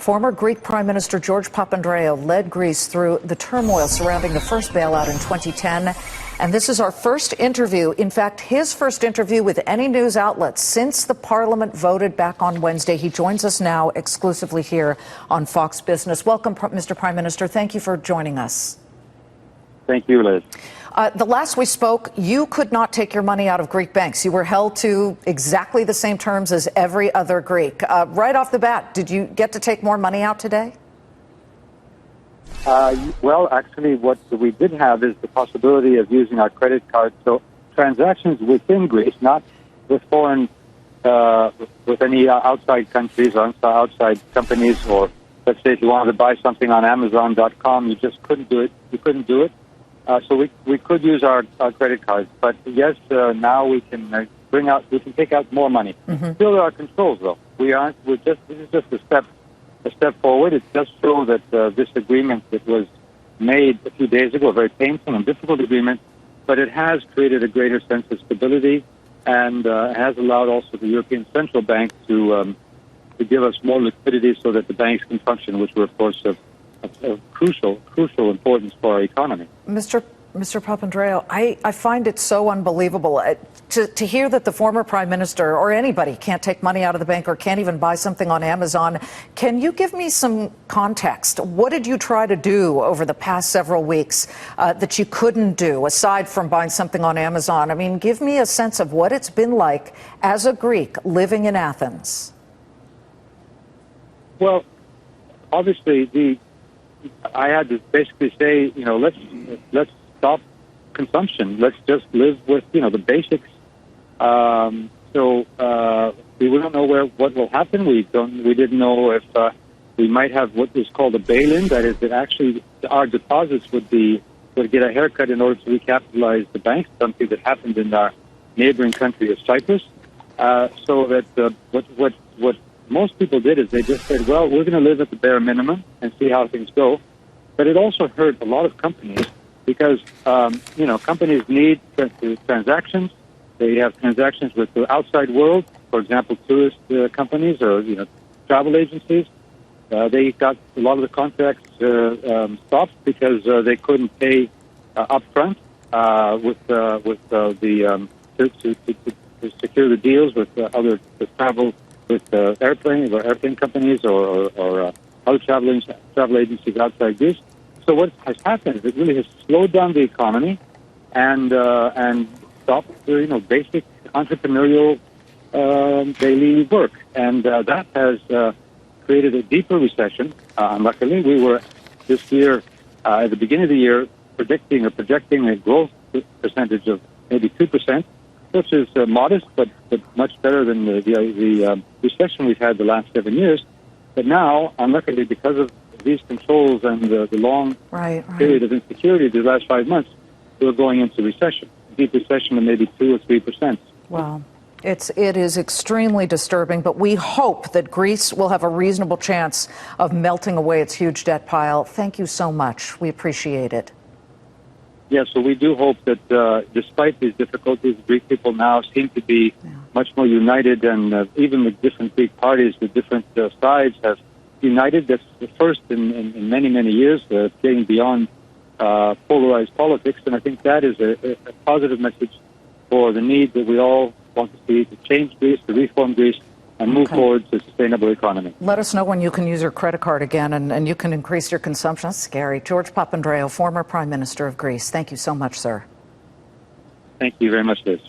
Former Greek Prime Minister George Papandreou led Greece through the turmoil surrounding the first bailout in 2010. And this is our first interview, in fact, his first interview with any news outlet since the Parliament voted back on Wednesday. He joins us now exclusively here on Fox Business. Welcome, Mr. Prime Minister. Thank you for joining us. Thank you, Liz. The last we spoke, you could not take your money out of Greek banks. You were held to exactly the same terms as every other Greek. Right off the bat, did you get to take more money out today? Well, actually, what we did have is the possibility of using our credit card. So transactions within Greece, not with foreign, with any outside countries or outside companies, or let's say if you wanted to buy something on Amazon.com, you just couldn't do it. You couldn't do it. So we could use our credit cards, but yes, now we can we can take out more money. Still, there are controls, though. This is just a step forward. It does show that this agreement that was made a few days ago, a very painful and difficult agreement, but it has created a greater sense of stability and has allowed also the European Central Bank to give us more liquidity so that the banks can function, which were, of course, of crucial importance for our economy. Mr. Papandreou, I find it so unbelievable to hear that the former Prime Minister or anybody can't take money out of the bank or can't even buy something on Amazon. Can you give me some context? What did you try to do over the past several weeks that you couldn't do, aside from buying something on Amazon? I mean, give me a sense of what it's been like as a Greek living in Athens. Well, obviously, I had to basically say, let's stop consumption. Let's just live with, the basics. We don't know what will happen. We didn't know if we might have what is called a bail-in. That is, that actually our deposits would get a haircut in order to recapitalize the banks. Something that happened in our neighboring country of Cyprus. So that what most people did is they just said, well, we're going to live at the bare minimum and see how things go. But it also hurt a lot of companies because, companies need transactions. They have transactions with the outside world, for example, tourist companies or, travel agencies. They got a lot of the contracts stopped because they couldn't pay upfront to secure the deals with other travel with airplane companies or other travel agencies outside Greece. So what has happened is it really has slowed down the economy and stopped basic entrepreneurial daily work, and that has created a deeper recession. Unluckily, we were this year at the beginning of the year projecting a growth percentage of maybe 2%. Which is modest, but much better than the recession we've had the last 7 years. But now, unluckily, because of these controls and the long period of insecurity the last 5 months, we're going into recession, deep recession of maybe 2 or 3%. Wow. It is extremely disturbing, but we hope that Greece will have a reasonable chance of melting away its huge debt pile. Thank you so much. We appreciate it. Yeah, so we do hope that despite these difficulties, Greek people now seem to be much more united, and even the different Greek parties, the different sides have united. That's the first in many, many years, getting beyond polarized politics, and I think that is a positive message for the need that we all want to see to change Greece, to reform Greece, and move forward to a sustainable economy. Let us know when you can use your credit card again and you can increase your consumption. That's scary. George Papandreou, former Prime Minister of Greece. Thank you so much, sir. Thank you very much, Liz.